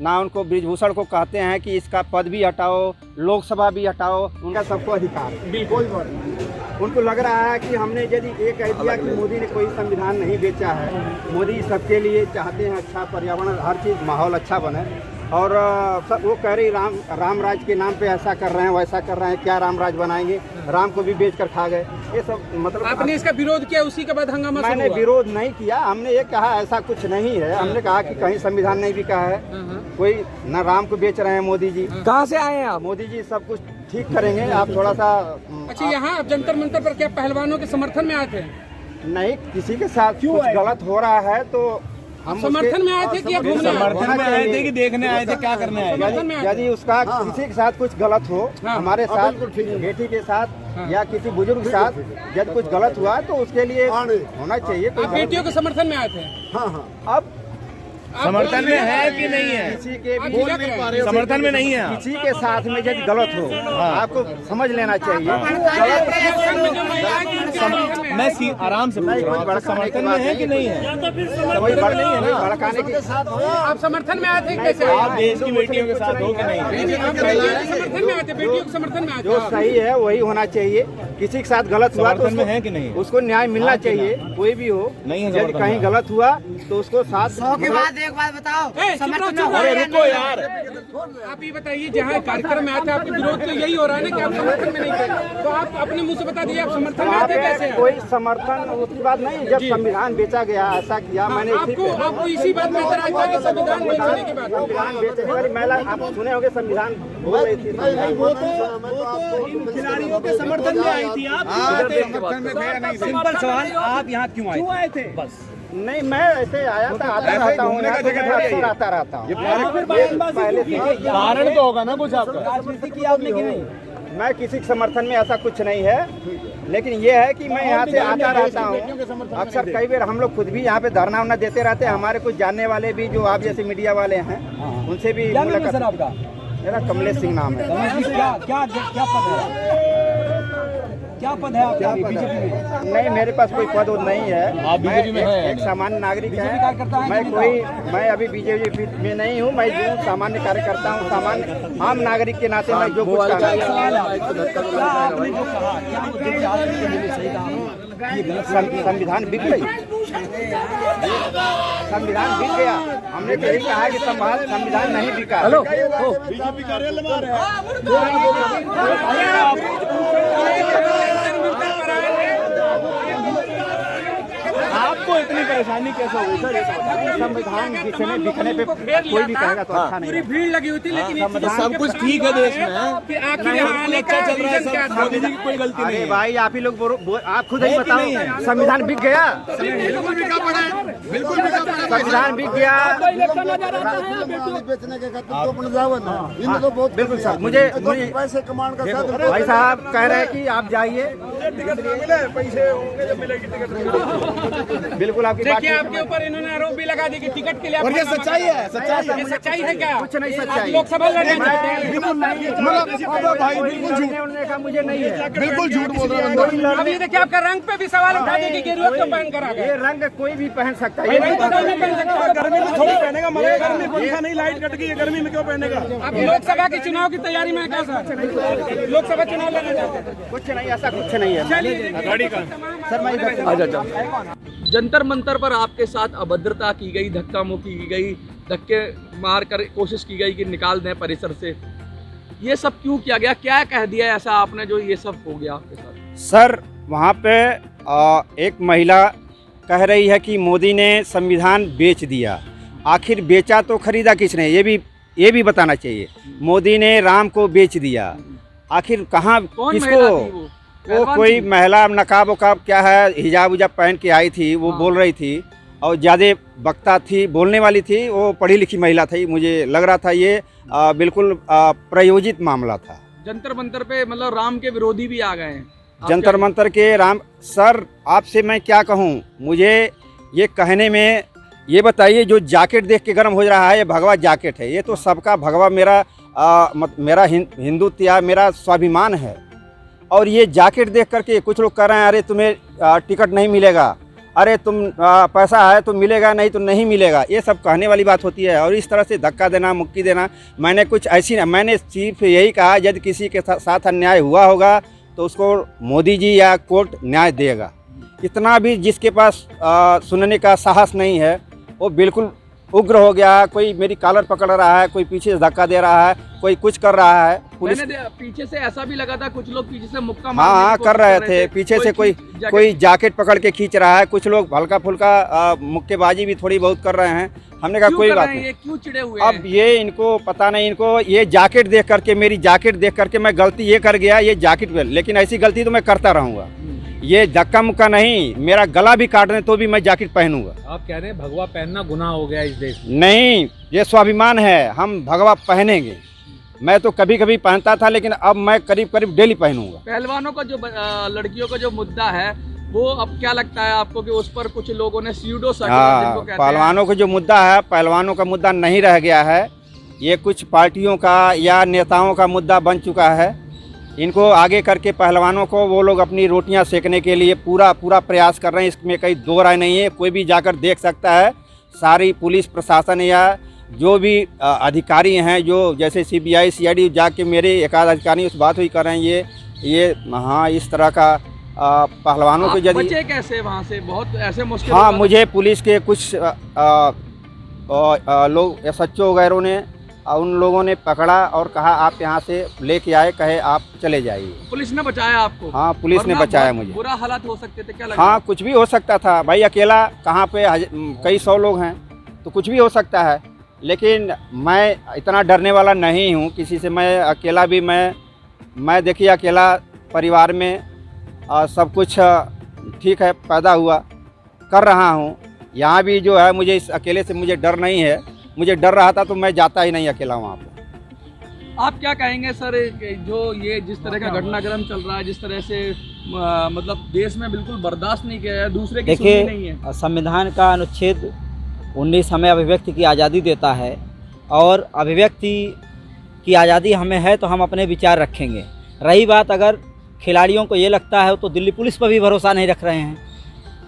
ना उनको ब्रिजभूषण को कहते हैं कि इसका पद भी हटाओ, लोकसभा भी हटाओ, उनका सबको अधिकार है। बिल्कुल। उनको लग रहा है कि हमने यदि ये कह दिया कि मोदी ने कोई संविधान नहीं बेचा है, मोदी सबके लिए चाहते हैं अच्छा पर्यावरण, हर चीज़ माहौल अच्छा बने, और सब वो कह रही राम राज के नाम पे ऐसा कर रहे हैं वैसा कर रहे हैं, क्या राम राज बनाएंगे, राम को भी बेच कर खा गए, ये सब मतलब। आपने इसका विरोध किया, उसी के बाद हंगामा शुरू हुआ? मैंने विरोध नहीं किया, हमने ये कहा ऐसा कुछ नहीं है। हमने कहा कि कहीं संविधान नहीं बिका है, कोई न राम को बेच रहे हैं मोदी जी। कहाँ से आए हैं आप? मोदी जी सब कुछ ठीक करेंगे, आप थोड़ा सा। अच्छा, यहाँ जंतर मंतर पर क्या पहलवानों के समर्थन में आए थे? नहीं, किसी के साथ कुछ गलत हो रहा है तो हम समर्थन में आए थे कि समर्थन में आए थे कि देखने आए थे, क्या करने आए थे? यदि उसका किसी के साथ कुछ गलत हो, हमारे साथ, बेटी के साथ या किसी बुजुर्ग के साथ यदि कुछ गलत हुआ तो उसके लिए होना चाहिए। आप बेटियों के समर्थन में आए थे? हाँ। अब समर्थन में है कि नहीं है? किसी के भी समर्थन में नहीं है। किसी के साथ में यदि गलत हो आपको समझ लेना चाहिए। मैं आराम से पूछ रहा हूं, समर्थन में है कि नहीं है? भड़काने के साथ आप समर्थन में आए थे? कैसे आप देश की बेटियों के साथ हो कि नहीं? समर्थन में आए थे, बेटियों के समर्थन में आए थे? जो सही है वही होना चाहिए। किसी के साथ गलत हुआ तो में है कि नहीं? उसको न्याय मिलना चाहिए, कोई भी हो। यदि कहीं गलत हुआ तो उसको साथ। एक बात बताओ, अरे रुको यार, आप ये बताइए, जहाँ कार्यक्रम में आए थे आपके विरोध तो यही हो रहा है ना कि आप समर्थन में नहीं थे, तो आप अपने मुंह से बता दीजिए आप समर्थन में आते कैसे? कोई समर्थन उसकी बात नहीं। जब संविधान बेचा गया, ऐसा किया मैंने। आपको इसी बात में इतना था कि संविधान बेचने के बाद, संविधान बेचने वाली महिला आप सुने होंगे, संविधान बोल रही थी। खिलाड़ियों के समर्थन में आई थी आप? सिंपल सवाल, आप यहाँ क्यों आए थे? बस नहीं, मैं ऐसे आया था, आता रहता हूँ, आता रहता हूँ। पहले कारण तो होगा ना कुछ आपका? राजनीति की आपने कि नहीं? मैं किसी के समर्थन में ऐसा कुछ नहीं है, लेकिन ये है कि मैं यहाँ से आता रहता हूँ अक्सर। कई बार हम लोग खुद भी यहाँ पे धरना वरना देते रहते हैं। हमारे कुछ जानने वाले भी जो आप जैसे मीडिया वाले हैं उनसे भी मुलाकात। आपका? मेरा कमलेश सिंह नाम है। क्या पद है आपका बीजेपी में? नहीं, मेरे पास कोई पद नहीं है। आप बीजेपी में हैं? एक सामान्य नागरिक है। मैं अभी बीजेपी में नहीं हूँ। मैं जो सामान्य कार्यकर्ता हूँ, सामान्य आम नागरिक के नाते मैं जो कुछ संविधान बिक गई, संविधान बिक गया। हमने तो यही कहा कि संविधान नहीं बिका। हेलो, बीजेपी कार्यालय में आ रहे हैं। आपको इतनी परेशानी कैसे हो गई सर? संविधान बिकने पे कोई भी कहेगा तो अच्छा नहीं। पूरी भीड़ लगी हुई थी, लेकिन तो सब कुछ ठीक है देश में, आखिर यहाँ आने का रीजन क्या था? मोदी जी की कोई गलती नहीं है। भाई आप ही लोग आप खुद ही बताओ, संविधान बिक गया। बिल्कुल बिका पड़ा है, बिल्कुल बिका पड़ा है। संविधान बिक गया। बेचने के तो बहुत बिल्कुल सर, मुझे पैसे कमाने का साधन। भाई साहब कह रहे हैं कि आप जाइए, टिकट ना मिले, पैसे होंगे जब मिलेगी टिकट। बिल्कुल आपकी बात देखिए, आपके ऊपर इन्होंने आरोप भी लगा दी कि टिकट के लिए। और ये सच्चाई है? ये सच्चाई है क्या? कुछ नहीं आप सच्चाई। लोकसभा लड़ना चाहते हैं? बिल्कुल नहीं, भाई बिल्कुल झूठ, लड़ने का मुझे नहीं है। बिल्कुल झूठ बोल रहे हैं। अब ये देखिए, आपका रंग पे भी सवाल उठा दी कि गेरुआ क्यों पहन कर आ गए? ये रंग कोई भी पहन सकता है। गर्मी में थोड़ी पहनेगा, मगर गर्मी पंखा नहीं, लाइट कट गई है, गर्मी में क्यों पहनेगा? आप लोकसभा के चुनाव की तैयारी में क्या सर? लोकसभा चुनाव लड़ना चाहते हैं? कुछ नहीं, ऐसा कुछ नहीं है। सर मैं जंतर मंतर पर आपके साथ अभद्रता की गई, धक्का मुक्की की गई, धक्के मार कर कोशिश की गई कि निकाल दें परिसर से। ये सब क्यों किया गया? क्या कह दिया ऐसा आपने जो ये सब हो गया आपके साथ? सर वहाँ पे एक महिला कह रही है कि मोदी ने संविधान बेच दिया। आखिर बेचा तो खरीदा किसने? ये भी बताना चाहिए। मोदी ने राम को बेच दिया, आखिर कहाँ किसको? वो कोई महिला नकाब वकाब क्या है, हिजाब उजाब पहन के आई थी, वो बोल रही थी और ज़्यादा वक्ता थी, बोलने वाली थी। वो पढ़ी लिखी महिला थी, मुझे लग रहा था ये बिल्कुल प्रायोजित मामला था। जंतर मंतर पे मतलब राम के विरोधी भी आ गए हैं। जंतर मंतर के राम सर, आपसे मैं क्या कहूँ? मुझे ये कहने में, ये बताइए, जो जैकेट देख के गर्म हो रहा है, ये भगवा जैकेट है। ये तो सबका भगवा मेरा हिंदुत्व या मेरा स्वाभिमान है। और ये जैकेट देख करके कुछ लोग कह रहे हैं अरे तुम्हें टिकट नहीं मिलेगा, अरे तुम पैसा है तो मिलेगा, नहीं तो नहीं मिलेगा, ये सब कहने वाली बात होती है। और इस तरह से धक्का देना, मुक्की देना, मैंने कुछ ऐसी, मैंने सिर्फ यही कहा यदि किसी के साथ अन्याय हुआ होगा तो उसको मोदी जी या कोर्ट न्याय देगा। इतना भी जिसके पास सुनने का साहस नहीं है वो बिल्कुल उग्र हो गया। कोई मेरी कॉलर पकड़ रहा है, कोई पीछे से धक्का दे रहा है, कोई कुछ कर रहा है। पुलिस पीछे से ऐसा भी लगा था, कुछ लोग पीछे से मुक्का हाँ कर रहे थे, पीछे से कोई जैकेट पकड़ के खींच रहा है, कुछ लोग हल्का फुल्का मुक्केबाजी भी थोड़ी बहुत कर रहे हैं। हमने कहा कोई बात नहीं। ये क्यों चिड़े हुए अब ये इनको पता नहीं, इनको ये जैकेट देख करके, मेरी जैकेट देख करके मैं गलती ये कर गया, ये जैकेट पे, लेकिन ऐसी गलती तो मैं करता रहूँगा। ये धक्का मुक्का नहीं, मेरा गला भी काट दें तो भी मैं जैकेट पहनूंगा। आप कह रहे हैं भगवा पहनना गुनाह हो गया इस देश में? नहीं, ये स्वाभिमान है, हम भगवा पहनेंगे। मैं तो कभी कभी पहनता था, लेकिन अब मैं करीब करीब डेली पहनूंगा। पहलवानों का जो लड़कियों का जो मुद्दा है वो अब क्या लगता है आपको कि उस पर कुछ लोगों ने सीडो हाँ, पहलवानों का जो मुद्दा है, पहलवानों का मुद्दा नहीं रह गया है, ये कुछ पार्टियों का या नेताओं का मुद्दा बन चुका है। इनको आगे करके पहलवानों को वो लोग अपनी रोटियां सेकने के लिए पूरा प्रयास कर रहे हैं, इसमें कहीं दो राय नहीं है। कोई भी जाकर देख सकता है, सारी पुलिस प्रशासन या जो भी अधिकारी हैं, जो जैसे CBI CID जाके मेरे एक आध अधिकारी उस बात हुई कर रहे हैं, ये हाँ इस तरह का पहलवानों को यदि बचे कैसे वहाँ से, बहुत ऐसे मुश्किल। हाँ, मुझे पुलिस के कुछ लोग SHO वगैरह ने उन लोगों ने पकड़ा और कहा आप यहाँ से लेके आए, कहे आप चले जाइए। पुलिस ने बचाया आपको? हाँ, पुलिस ने बचाया मुझे। बुरा हालात हो सकते थे, क्या लगता? हाँ, कुछ भी हो सकता था भाई, अकेला कहाँ पे कई 100 लोग हैं तो कुछ भी हो सकता है। लेकिन मैं इतना डरने वाला नहीं हूँ किसी से। मैं अकेला भी मैं देखिए अकेला परिवार में सब कुछ ठीक है, पैदा हुआ, कर रहा हूँ। यहाँ भी जो है मुझे इस अकेले से मुझे डर नहीं है। मुझे डर रहा था तो मैं जाता ही नहीं अकेला वहाँ पे। आप क्या कहेंगे सर, जो ये जिस तरह का घटनाक्रम चल रहा है, जिस तरह से मतलब देश में बिल्कुल बर्दाश्त नहीं किया है, दूसरे की सुननी नहीं है। देखिए, संविधान का अनुच्छेद 19 हमें अभिव्यक्ति की आज़ादी देता है और अभिव्यक्ति की आज़ादी हमें है तो हम अपने विचार रखेंगे। रही बात अगर खिलाड़ियों को ये लगता है तो दिल्ली पुलिस पर भी भरोसा नहीं रख रहे हैं,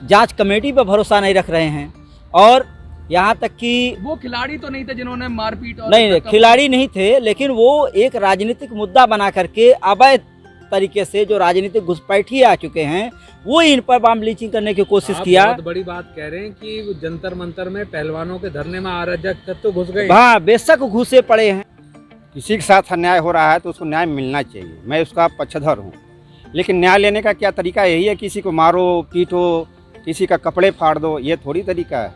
जांच कमेटी पर भरोसा नहीं रख रहे हैं, और यहाँ तक कि वो खिलाड़ी तो नहीं थे जिन्होंने मारपीट और नहीं, खिलाड़ी नहीं थे, लेकिन वो एक राजनीतिक मुद्दा बना करके अवैध तरीके से जो राजनीतिक घुसपैठिए आ चुके हैं वो इन पर बम ब्लीचिंग करने की कोशिश किया। बहुत बड़ी बात कह रहे हैं कि जंतर मंतर में पहलवानों के धरने में अराजक तत्व घुस गए। हाँ, बेशक घुसे पड़े हैं। किसी के साथ अन्याय हो रहा है तो उसको न्याय मिलना चाहिए, मैं उसका पक्षधर हूँ। लेकिन न्याय लेने का क्या तरीका यही है किसी को मारो पीटो, किसी का कपड़े फाड़ दो, ये थोड़ी तरीका है।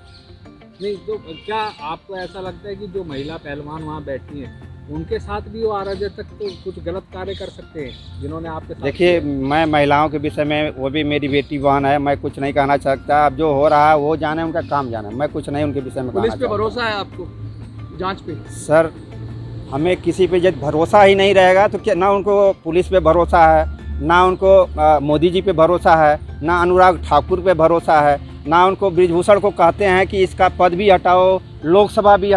नहीं तो क्या आपको ऐसा लगता है कि जो महिला पहलवान वहाँ बैठी हैं उनके साथ भी वो अराजक तक तो कुछ गलत कार्य कर सकते हैं जिन्होंने आपके साथ? देखिए, मैं महिलाओं के विषय में, वो भी मेरी बेटी बहन है, मैं कुछ नहीं कहना चाहता। अब जो हो रहा है वो जाने, उनका काम जाने, मैं कुछ नहीं उनके विषय में कहना चाहता। पुलिस पे भरोसा है आपको, जांच पे? सर, हमें किसी पे जब भरोसा ही नहीं रहेगा तो क्या, ना उनको पुलिस पे भरोसा है, ना उनको मोदी जी पे भरोसा है, ना अनुराग ठाकुर पे भरोसा है, ना उनको ब्रिजभूषण को कहते हैं कि इसका पद भी हटाओ, लोकसभा भी